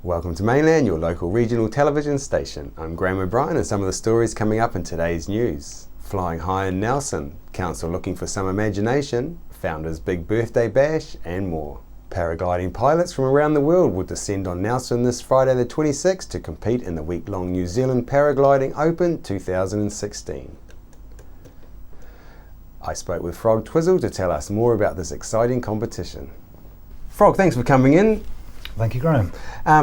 Welcome to Mainland, your local regional television station. I'm Graham O'Brien and some of the stories coming up in today's news. Flying high in Nelson, council looking for some imagination, founders' big birthday bash and more. Paragliding pilots from around the world will descend on Nelson this Friday the 26th to compete in the week-long New Zealand Paragliding Open 2016. I spoke with Frog Twizzle to tell us more about this exciting competition. Frog, thanks for coming in. Thank you, Graham.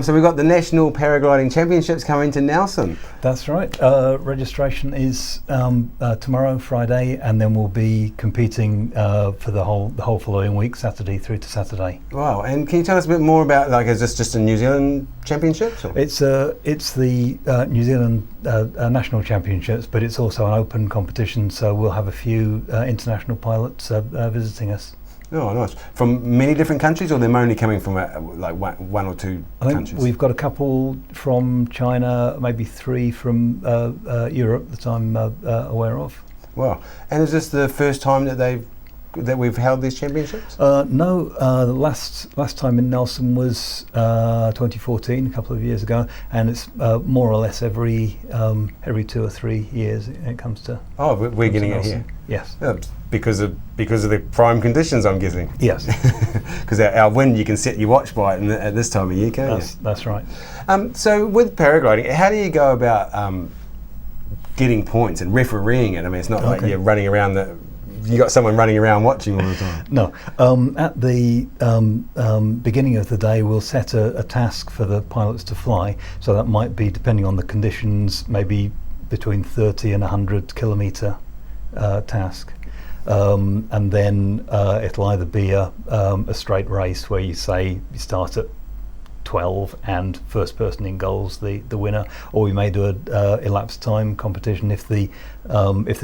So we've got the National Paragliding Championships coming to Nelson. That's right. Registration is tomorrow, Friday, and then we'll be competing for the whole following week, Saturday through to Saturday. Wow! And can you tell us a bit more about, like, is this just a New Zealand Championships? Or? It's the New Zealand National Championships, but it's also an open competition. So we'll have a few international pilots visiting us. Oh, nice. From many different countries, or they're only coming from like one or two countries? I think we've got a couple from China, maybe 3 from Europe that I'm aware of. Wow. And is this the first time that we've held these championships? No, the last time in Nelson was 2014, a couple of years ago, and it's more or less every 2 or 3 years it comes to. Oh, we're getting it Nelson. here. Yes. Because of the prime conditions, I'm guessing. Yes. Because our wind, you can set your watch by it at this time of year, can't you? That's right. So with paragliding, how do you go about getting points and refereeing it? I mean, it's not like you're running around you got someone running around watching all the time. No. At the beginning of the day, we'll set a task for the pilots to fly. So that might be, depending on the conditions, maybe between 30 and 100 kilometre task. And then it'll either be a straight race where you start at 12 and first person in goal's the winner, or we may do a elapsed time competition if the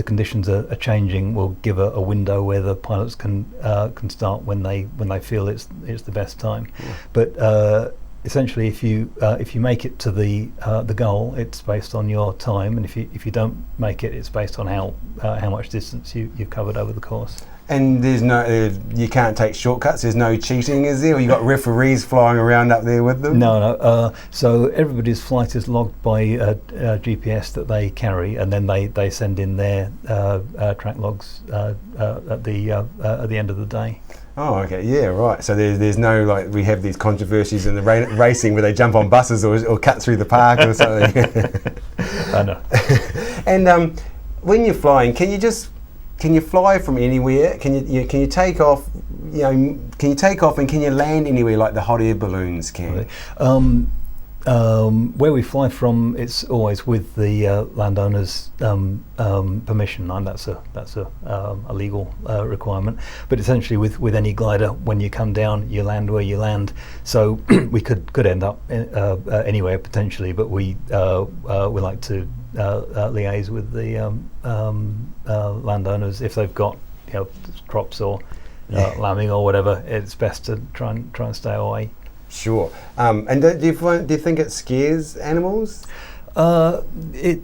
conditions are changing. We'll give a window where the pilots can start when they feel it's the best time. Yeah. But essentially, if you make it to the goal, it's based on your time, and if you don't make it, it's based on how much distance you've covered over the course. And there's you can't take shortcuts. There's no cheating, is there? Or you got referees flying around up there with them? No. So everybody's flight is logged by GPS that they carry, and then they send in their track logs at the end of the day. Oh, okay, yeah, right. So there's no, like, we have these controversies in the racing where they jump on buses or cut through the park or something. I know. And when you're flying, can you fly from anywhere? Can you take off? Can you take off and can you land anywhere like the hot air balloons can? Where we fly from, it's always with the landowner's permission, and that's a legal requirement. But essentially, with any glider, when you come down, you land where you land. So we could end up anywhere potentially, but we like to liaise with the landowners if they've got crops or lambing or whatever. It's best to try and stay away. Sure. And do you think it scares animals? It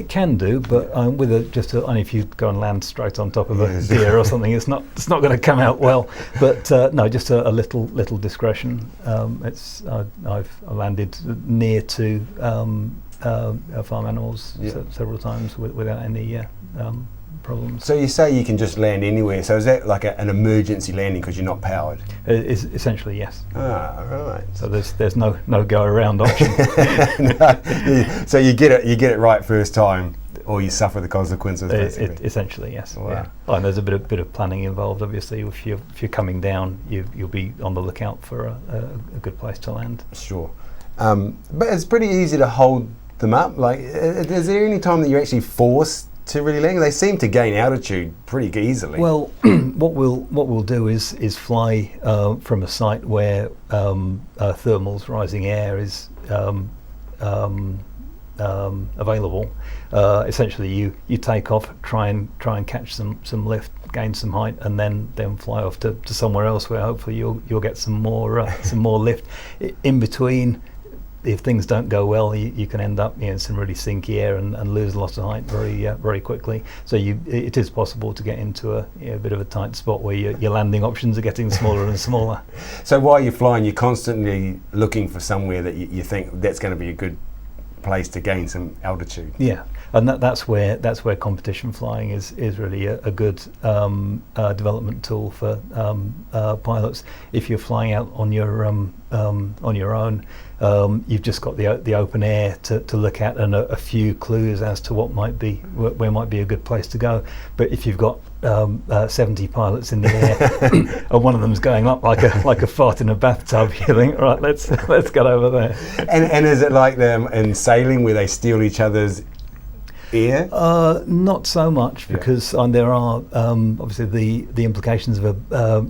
can do, but with only if you go and land straight on top of a deer or something, it's not going to come out well. But no, just a little discretion. I've landed near to farm animals several times without any problems. So you say you can just land anywhere. So is that like an emergency landing because you're not powered? Essentially, yes. Ah, right. So there's no go around option. No. So you get it right first time, or you suffer the consequences. Basically. Essentially, yes. Wow. Yeah. Oh, and there's a bit of planning involved. Obviously, if you're coming down, you'll be on the lookout for a good place to land. Sure. But it's pretty easy to hold them up. Like, is there any time that you're actually forced to really land? They seem to gain altitude pretty easily. Well, what we'll do is fly from a site where thermals, rising air, is available. Essentially, you take off, try and catch some lift gain some height, and then fly off to somewhere else where hopefully you'll get some more lift. In between, if things don't go well, you can end up in some really sinky air and lose a lot of height very quickly. So it is possible to get into a bit of a tight spot where your landing options are getting smaller and smaller. So while you're flying, you're constantly looking for somewhere that you think that's going to be a good place to gain some altitude. Yeah, and that's where competition flying is really a good development tool for pilots. If you're flying out on your own, you've just got the open air to look at and a few clues as to where might be a good place to go. But if you've got 70 pilots in the air and one of them's going up like a fart in a bathtub, you think, right, let's get over there. And is it like them in sailing where they steal each other's air? Not so much, because there are obviously the implications of a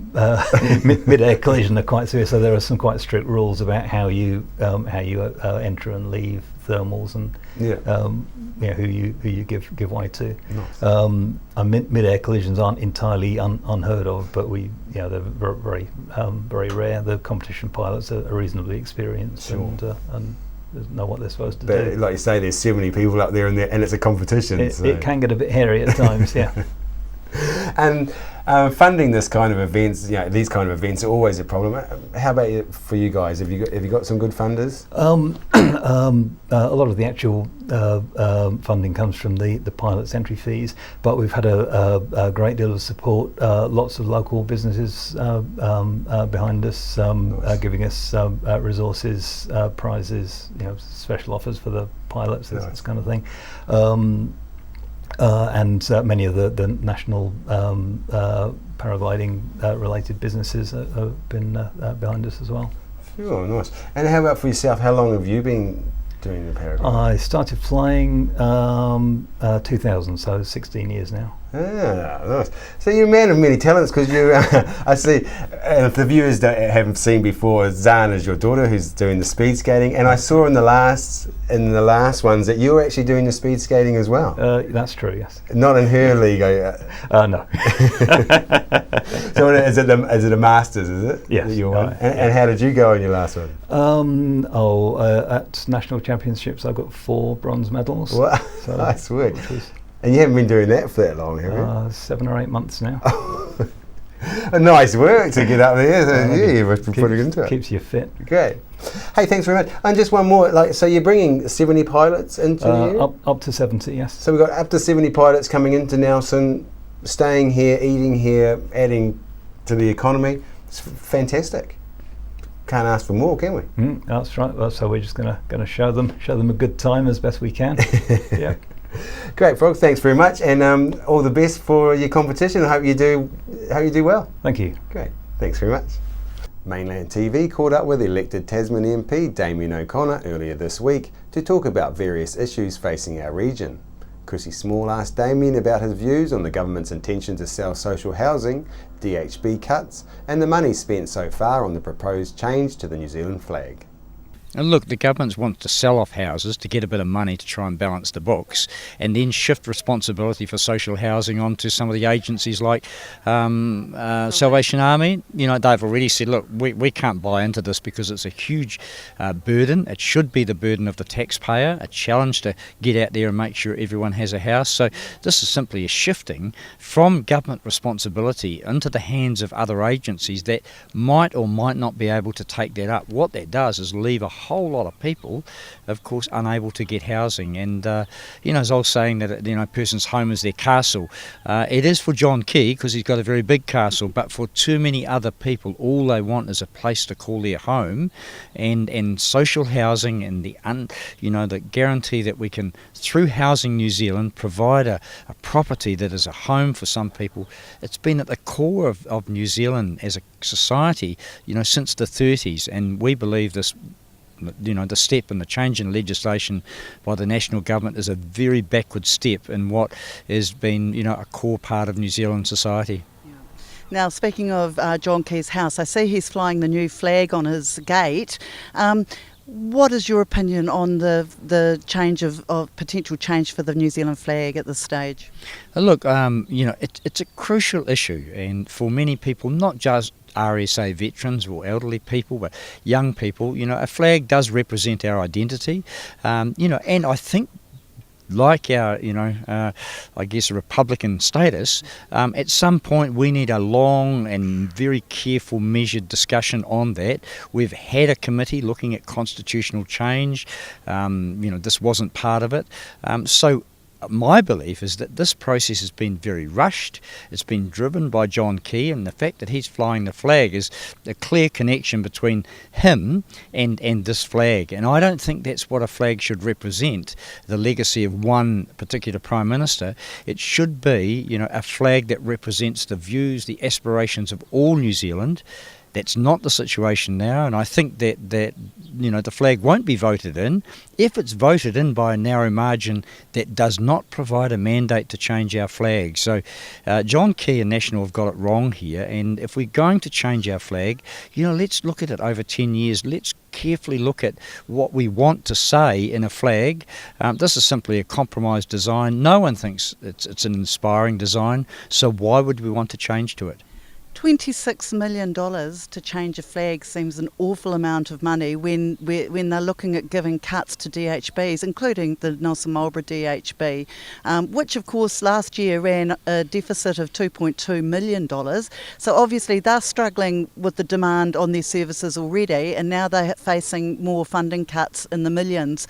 mid-air collision are quite serious. So there are some quite strict rules about how you enter and leave thermals and who you give way to. Nice. Mid-air collisions aren't entirely unheard of, but they're very rare. The competition pilots are reasonably experienced. Sure. And know what they're supposed to do. But like you say, there's so many people up there, and it's a competition. It can get a bit hairy at times, yeah. And funding this kind of events, these kind of events are always a problem. How about for you guys? Have you got some good funders? A lot of the actual funding comes from the pilot's entry fees, but we've had a great deal of support. Lots of local businesses behind us, nice. Giving us resources, prizes, special offers for the pilots, nice. This kind of thing. And many of the national paragliding related businesses have been behind us as well. Sure, nice. And how about for yourself? How long have you been doing the paragliding? I started flying 2000, so 16 years now. Ah, nice. So you're a man of many talents, because you, I see, if the viewers haven't seen before, Zan is your daughter who's doing the speed skating, and I saw in the last ones that you were actually doing the speed skating as well. That's true, yes. Not in her league. No. So is it a Masters? Is it? Yes. And how did you go in your last one? At national championships, I got 4 bronze medals. Wow, so, nice work. And you haven't been doing that for that long, have you? 7 or 8 months now. Nice work to get up there. So you must be putting into it. Keeps you fit. Great. Hey, thanks very much. And just one more. So you're bringing 70 pilots into here? Up to 70, yes. So we've got up to 70 pilots coming into Nelson, staying here, eating here, adding to the economy. It's fantastic. Can't ask for more, can we? That's right. So we're just going to show them a good time as best we can. Yeah. Great, Frog. Thanks very much, and all the best for your competition. I hope you do well. Thank you. Great. Thanks very much. Mainland TV caught up with elected Tasman MP Damien O'Connor earlier this week to talk about various issues facing our region. Chrissy Small asked Damien about his views on the government's intention to sell social housing, DHB cuts, and the money spent so far on the proposed change to the New Zealand flag. And look, the government wants to sell off houses to get a bit of money to try and balance the books, and then shift responsibility for social housing onto some of the agencies like Salvation Army. They've already said, look, we can't buy into this because it's a huge burden. It should be the burden of the taxpayer, a challenge to get out there and make sure everyone has a house. So this is simply a shifting from government responsibility into the hands of other agencies that might or might not be able to take that up. What that does is leave a whole lot of people, of course, unable to get housing. And as I was saying, that a person's home is their castle. It is for John Key because he's got a very big castle, but for too many other people, all they want is a place to call their home, and social housing and the guarantee that we can, through Housing New Zealand, provide a property that is a home for some people. It's been at the core of New Zealand as a society, since the 30s, and we believe this. The step and the change in legislation by the national government is a very backward step in what has been, a core part of New Zealand society. Now, speaking of John Key's house, I see he's flying the new flag on his gate. What is your opinion on the change of potential change for the New Zealand flag at this stage? Look, it's a crucial issue, and for many people, not just RSA veterans or elderly people, but young people, a flag does represent our identity, and I think like our, I guess, Republican status, at some point we need a long and very careful, measured discussion on that. We've had a committee looking at constitutional change. This wasn't part of it. So my belief is that this process has been very rushed. It's been driven by John Key, and the fact that he's flying the flag is a clear connection between him and this flag. And I don't think that's what a flag should represent, the legacy of one particular Prime Minister. It should be, a flag that represents the views, the aspirations of all New Zealand. That's not the situation now, and I think that the flag won't be voted in. If it's voted in by a narrow margin, that does not provide a mandate to change our flag. So John Key and National have got it wrong here, and if we're going to change our flag, let's look at it over 10 years. Let's carefully look at what we want to say in a flag. This is simply a compromise design. No one thinks it's an inspiring design, so why would we want to change to it? $26 million to change a flag seems an awful amount of money when they're looking at giving cuts to DHBs, including the Nelson Marlborough DHB, which of course last year ran a deficit of $2.2 million. So obviously they're struggling with the demand on their services already, and now they're facing more funding cuts in the millions.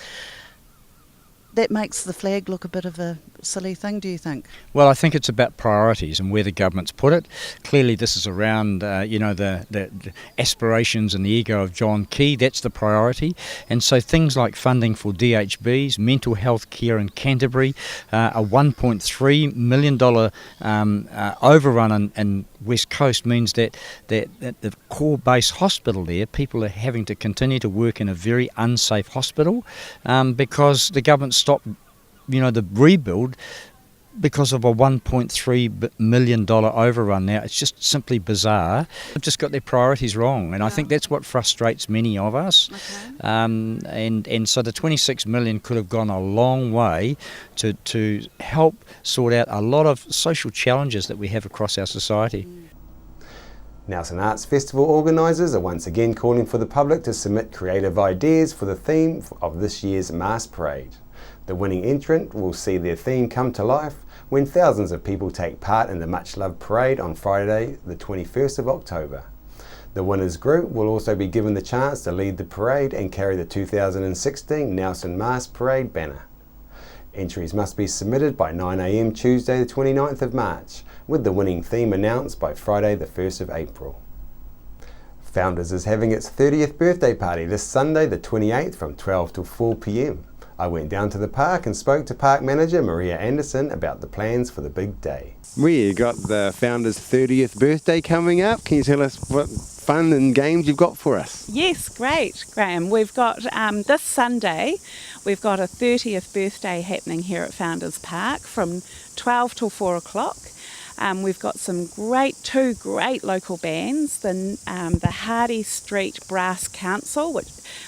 That makes the flag look a bit of a silly thing, do you think? Well, I think it's about priorities and where the government's put it. Clearly this is around, the aspirations and the ego of John Key. That's the priority. And so things like funding for DHBs, mental health care in Canterbury, a $1.3 million overrun in West Coast means that the core base hospital there, people are having to continue to work in a very unsafe hospital because the government stopped the rebuild because of a $1.3 million overrun. Now, it's just simply bizarre. They've just got their priorities wrong, and I think that's what frustrates many of us. Okay. And so the $26 million could have gone a long way to help sort out a lot of social challenges that we have across our society. Nelson Arts Festival organisers are once again calling for the public to submit creative ideas for the theme of this year's Mass Parade. The winning entrant will see their theme come to life when thousands of people take part in the much-loved parade on Friday, the 21st of October. The winners group will also be given the chance to lead the parade and carry the 2016 Nelson Mass Parade banner. Entries must be submitted by 9 a.m. Tuesday the 29th of March, with the winning theme announced by Friday the 1st of April. Founders is having its 30th birthday party this Sunday the 28th from 12 till 4 p.m. I went down to the park and spoke to park manager Maria Anderson about the plans for the big day. Maria, you got the Founders' 30th birthday coming up. Can you tell us what fun and games you've got for us? Yes, great, Graham. We've got this Sunday, we've got a 30th birthday happening here at Founders Park from 12 till 4 o'clock. We've got two great local bands, the Hardy Street Brass Council,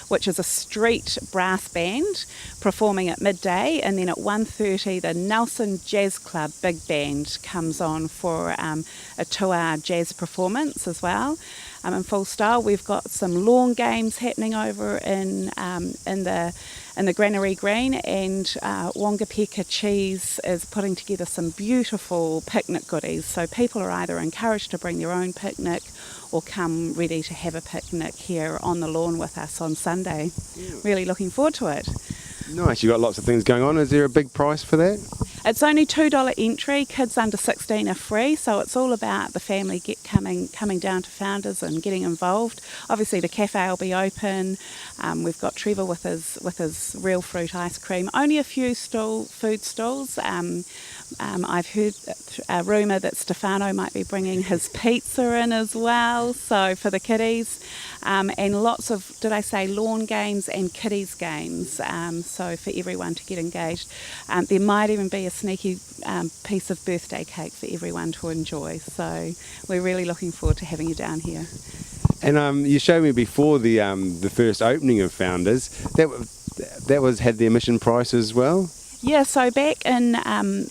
which is a street brass band, performing at midday, and then at 1:30 the Nelson Jazz Club Big Band comes on for a 2-hour jazz performance as well. In full style, we've got some lawn games happening over in the Granary Green, and Wangapeka Cheese is putting together some beautiful picnic goodies. So people are either encouraged to bring their own picnic or come ready to have a picnic here on the lawn with us on Sunday. Yeah. Really looking forward to it. Nice, you've got lots of things going on. Is there a big price for that? It's only $2 entry. Kids under 16 are free, so it's all about the family coming down to Founders and getting involved. Obviously, the cafe will be open. We've got Trevor with his real fruit ice cream. Only a few food stalls. I've heard a rumour that Stefano might be bringing his pizza in as well, so for the kiddies. And lots of, lawn games and kiddies games, so for everyone to get engaged. There might even be a sneaky piece of birthday cake for everyone to enjoy, so we're really looking forward to having you down here. And you showed me before the first opening of Founders. That was had the admission price as well. Yeah, so back in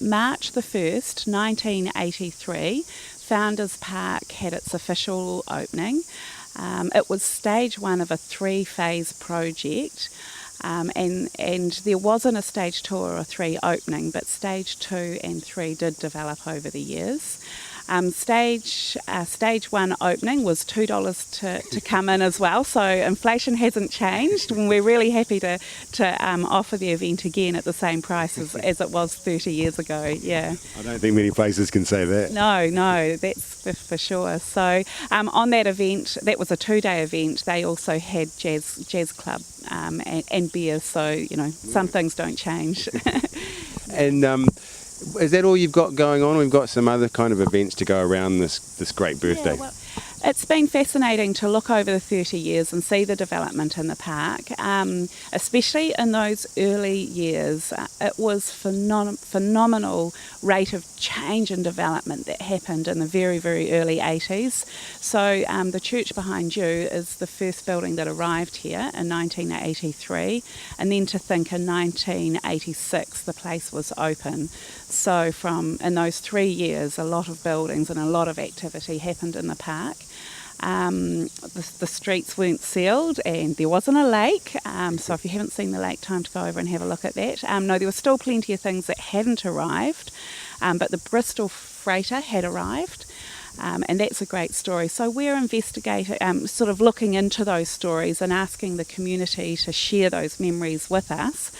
March the 1st, 1983, Founders Park had its official opening. It was stage 1 of a 3-phase project. And there wasn't a stage 2 or a 3 opening, but stage 2 and 3 did develop over the years. Stage 1 opening was $2 to come in as well, so inflation hasn't changed, and we're really happy to offer the event again at the same price as it was 30 years ago. Yeah, I don't think many places can say that. No, that's for sure. So on that event, that was a 2-day event, they also had jazz club and beer, so some things don't change. And is that all you've got going on? We've got some other kind of events to go around this great birthday. Yeah, well, it's been fascinating to look over the 30 years and see the development in the park, especially in those early years. It was phenomenal rate of change and development that happened in the very, very early 80s. So the church behind you is the first building that arrived here in 1983, and then to think in 1986 the place was open. So in those 3 years, a lot of buildings and a lot of activity happened in the park. The streets weren't sealed and there wasn't a lake, so if you haven't seen the lake, time to go over and have a look at that. No, there were still plenty of things that hadn't arrived, but the Bristol freighter had arrived. And that's a great story. So we're investigating, sort of looking into those stories and asking the community to share those memories with us.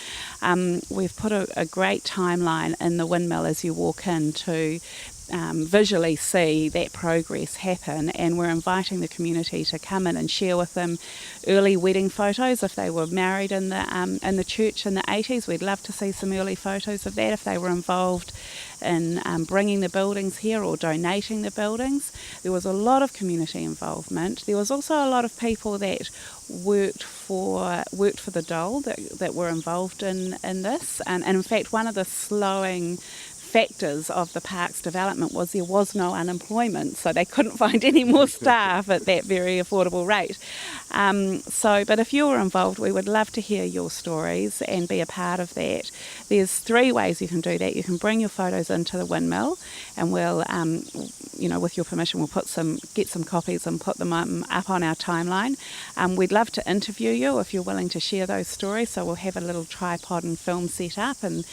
We've put a great timeline in the windmill as you walk in to visually see that progress happen, and we're inviting the community to come in and share with them early wedding photos if they were married in the church in the 80s. We'd love to see some early photos of that if they were involved in bringing the buildings here or donating the buildings. There was a lot of community involvement. There was also a lot of people that worked for the dole that were involved in this, and in fact one of the slowing factors of the park's development was there was no unemployment, so they couldn't find any more staff at that very affordable rate. But if you were involved, we would love to hear your stories and be a part of that. There's 3 ways you can do that. You can bring your photos into the windmill, and we'll, with your permission, we'll get some copies and put them up on our timeline. We'd love to interview you if you're willing to share those stories, so we'll have a little tripod and film set up, and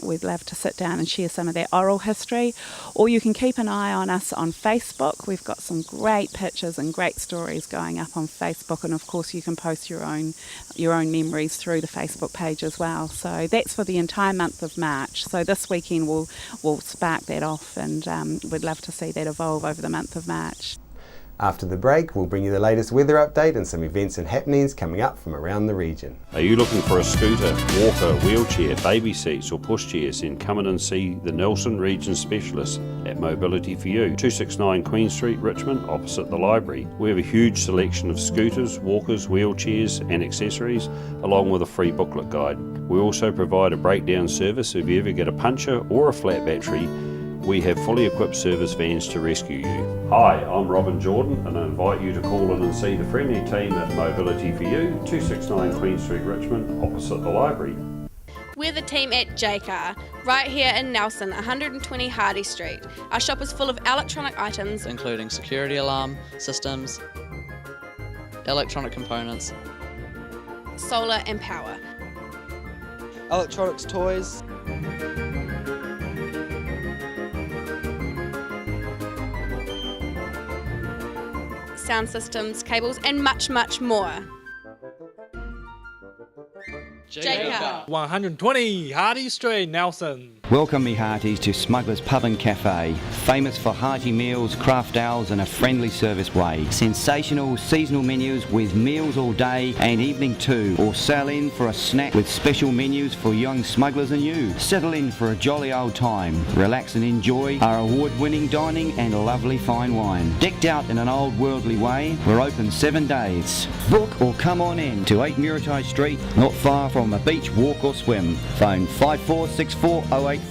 we'd love to sit down and share some of that oral history. Or you can keep an eye on us on Facebook. We've got some great pictures and great stories going up on Facebook, and of course you can post your own memories through the Facebook page as well. So that's for the entire month of March. So this weekend we'll spark that off, and we'd love to see that evolve over the month of March. After the break, we'll bring you the latest weather update and some events and happenings coming up from around the region. Are you looking for a scooter, walker, wheelchair, baby seats or pushchairs? Then come in and see the Nelson Region Specialist at Mobility for You, 269 Queen Street, Richmond, opposite the library. We have a huge selection of scooters, walkers, wheelchairs and accessories, along with a free booklet guide. We also provide a breakdown service if you ever get a puncture or a flat battery. We have fully equipped service vans to rescue you. Hi, I'm Robin Jordan, and I invite you to call in and see the friendly team at Mobility for You, 269 Queen Street, Richmond, opposite the library. We're the team at JCar, right here in Nelson, 120 Hardy Street. Our shop is full of electronic items, including security alarm systems, electronic components, solar and power, electronics toys, sound systems, cables and much, much more. JCar. 120 Hardy Street, Nelson. Welcome me hearties to Smuggler's Pub and Cafe, famous for hearty meals, craft ales and a friendly service way. Sensational seasonal menus with meals all day and evening too, or sail in for a snack with special menus for young smugglers and you. Settle in for a jolly old time, relax and enjoy our award-winning dining and lovely fine wine. Decked out in an old worldly way, we're open 7 days. Book or come on in to 8 Muritai Street, not far from a beach walk or swim. Phone 5464 084.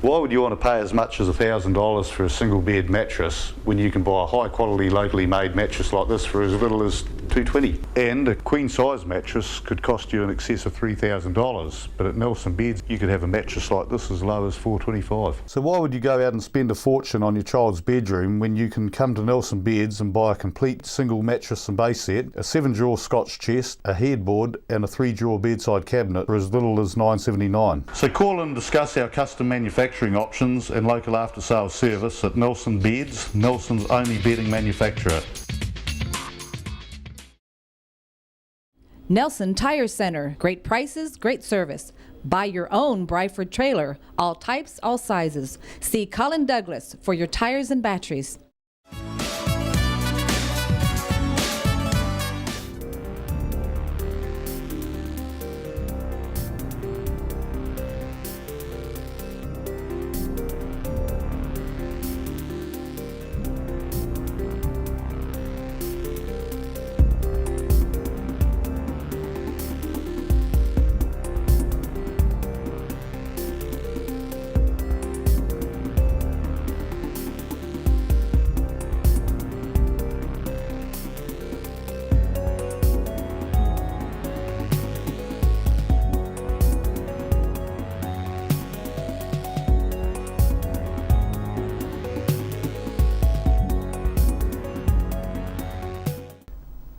Why would you want to pay as much as $1,000 for a single bed mattress when you can buy a high quality locally made mattress like this for as little as $220? And a queen size mattress could cost you in excess of $3,000, but at Nelson Beds you could have a mattress like this as low as $425. So why would you go out and spend a fortune on your child's bedroom when you can come to Nelson Beds and buy a complete single mattress and base set, a 7-drawer Scotch chest, a headboard and a 3-drawer bedside cabinet for as little as $979? So call and discuss our custom manufacturing options and local after sales service at Nelson Beds, Nelson's only bedding manufacturer. Nelson Tire Center, great prices, great service. Buy your own Bryford trailer, all types, all sizes. See Colin Douglas for your tires and batteries.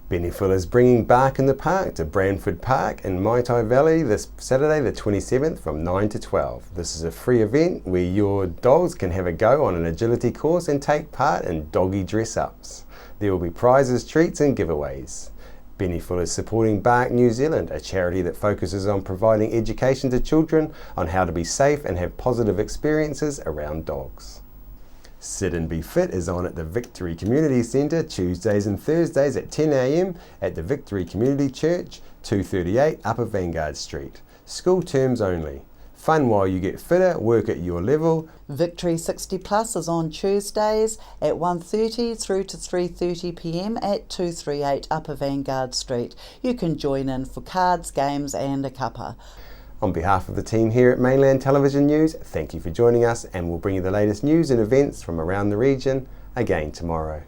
Benny Fuller's bringing Bark in the Park to Branford Park in Maitai Valley this Saturday the 27th from 9 to 12. This is a free event where your dogs can have a go on an agility course and take part in doggy dress-ups. There will be prizes, treats and giveaways. Benny Fuller's supporting Bark New Zealand, a charity that focuses on providing education to children on how to be safe and have positive experiences around dogs. Sit and Be Fit is on at the Victory Community Centre Tuesdays and Thursdays at 10 a.m. at the Victory Community Church, 238 Upper Vanguard Street. School terms only. Fun while you get fitter, work at your level. Victory 60 Plus is on Tuesdays at 1:30 through to 3:30 p.m. at 238 Upper Vanguard Street. You can join in for cards, games and a cuppa. On behalf of the team here at Mainland Television News, thank you for joining us, and we'll bring you the latest news and events from around the region again tomorrow.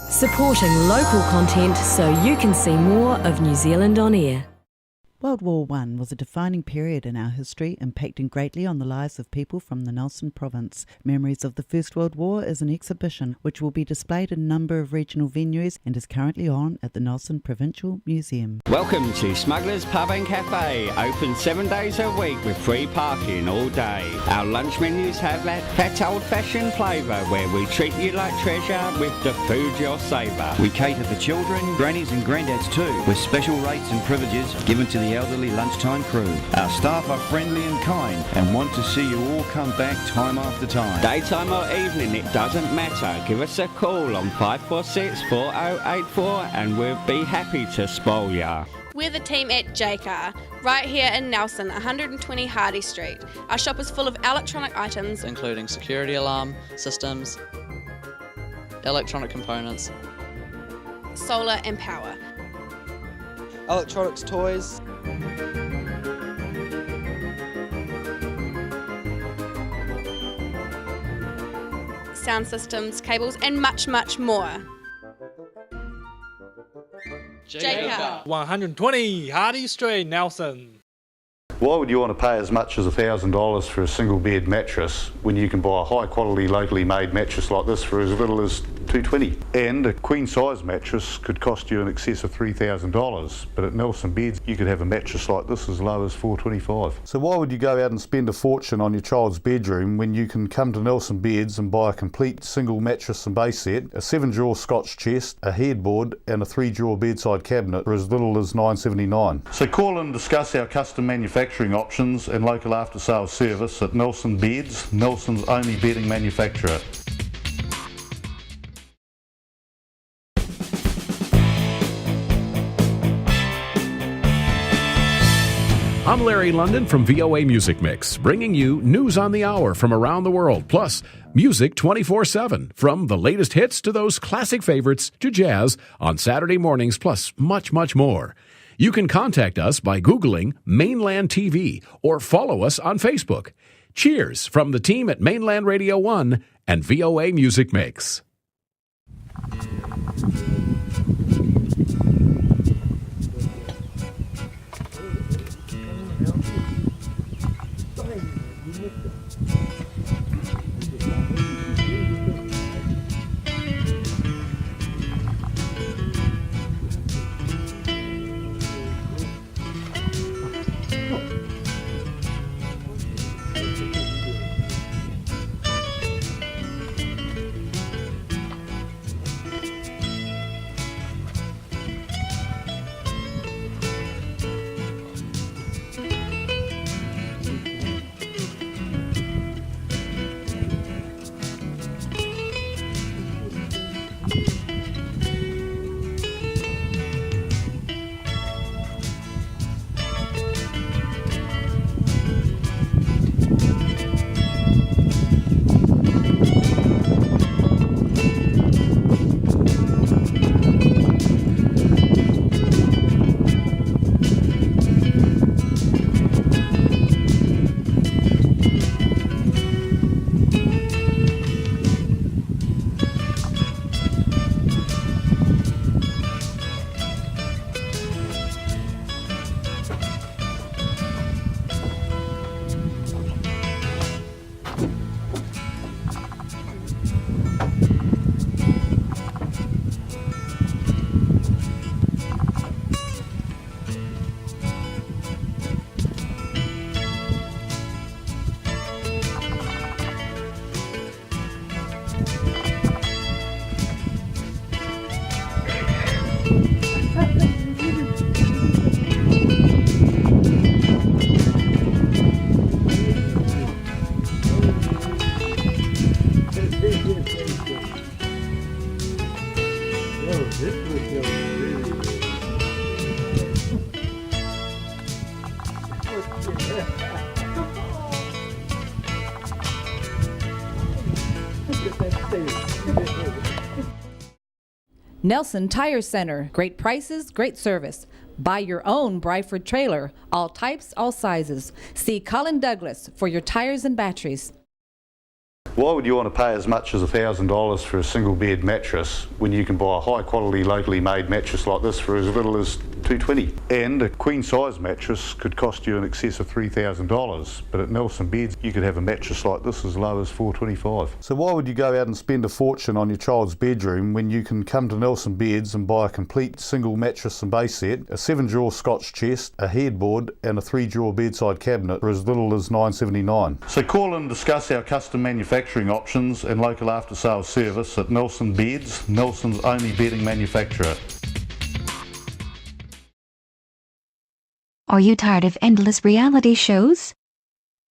Supporting local content so you can see more of New Zealand on air. World War I was a defining period in our history, impacting greatly on the lives of people from the Nelson province. Memories of the First World War is an exhibition which will be displayed in a number of regional venues and is currently on at the Nelson Provincial Museum. Welcome to Smugglers Pub and Cafe, open 7 days a week with free parking all day. Our lunch menus have that old-fashioned flavour where we treat you like treasure with the food you'll savour. We cater for children, grannies and granddads too, with special rates and privileges given to the elderly lunchtime crew. Our staff are friendly and kind and want to see you all come back time after time. Daytime or evening, it doesn't matter. Give us a call on 546 4084 and we'll be happy to spoil ya. We're the team at J-Car, right here in Nelson, 120 Hardy Street. Our shop is full of electronic items, including security alarm systems, electronic components, solar and power, electronics toys, sound systems, cables and much, much more. J-Car. 120 Hardy Street, Nelson. Why would you want to pay as much as $1,000 for a single bed mattress when you can buy a high quality locally made mattress like this for as little as $220? And a queen size mattress could cost you in excess of $3,000, but at Nelson Beds you could have a mattress like this as low as $425. So why would you go out and spend a fortune on your child's bedroom when you can come to Nelson Beds and buy a complete single mattress and base set, a 7-drawer Scotch chest, a headboard and a 3-drawer bedside cabinet for as little as $979? So call and discuss our custom manufacturing options and local after sales service at Nelson Beds, Nelson's only bedding manufacturer. I'm Larry London from VOA Music Mix, bringing you news on the hour from around the world, plus music 24/7, from the latest hits to those classic favorites to jazz on Saturday mornings, plus much, much more. You can contact us by Googling Mainland TV or follow us on Facebook. Cheers from the team at Mainland Radio 1 and VOA Music Mix. Nelson Tire Center. Great prices, great service. Buy your own Bryford trailer. All types, all sizes. See Colin Douglas for your tires and batteries. Why would you want to pay as much as $1,000 for a single bed mattress when you can buy a high quality locally made mattress like this for as little as $220? And a queen size mattress could cost you in excess of $3,000, but at Nelson Beds you could have a mattress like this as low as $425. So why would you go out and spend a fortune on your child's bedroom when you can come to Nelson Beds and buy a complete single mattress and base set, a 7-drawer Scotch chest, a headboard and a 3-drawer bedside cabinet for as little as $979? So call and discuss our custom manufacturing options and local after sales service at Nelson Beds, Nelson's only bedding manufacturer. Are you tired of endless reality shows?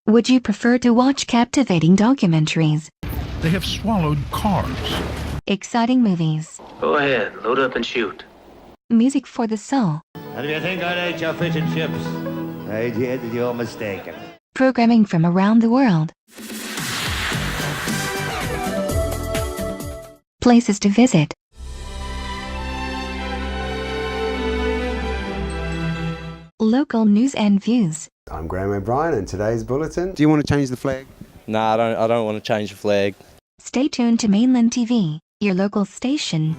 Would you prefer to watch captivating documentaries? They have swallowed cars. Exciting movies? Go ahead, load up and shoot. Music for the soul? And if you think I'd ate your fish and chips, I did, you're mistaken. Programming from around the world? Places to visit? Local news and views. I'm Graham O'Brien and today's bulletin. Do you want to change the flag? No, I don't want to change the flag. Stay tuned to Mainland TV, your local station.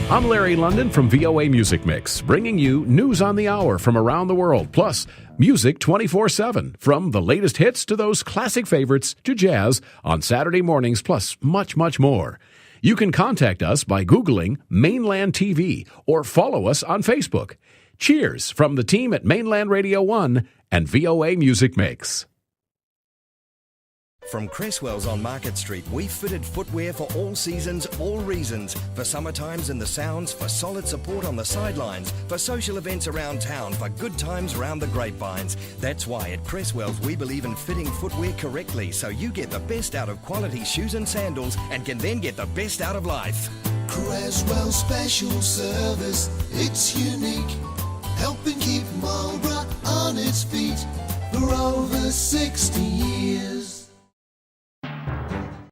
I'm Larry London from VOA Music Mix, bringing you news on the hour from around the world, plus music 24/7, from the latest hits to those classic favorites to jazz on Saturday mornings, plus much, much more. You can contact us by Googling Mainland TV or follow us on Facebook. Cheers from the team at Mainland Radio 1 and VOA Music Mix. From Cresswell's on Market Street, we've fitted footwear for all seasons, all reasons. For summer times in the Sounds, for solid support on the sidelines, for social events around town, for good times round the grapevines. That's why at Cresswell's we believe in fitting footwear correctly, so you get the best out of quality shoes and sandals and can then get the best out of life. Cresswell Special Service, it's unique, helping keep Marlborough on its feet for over 60 years.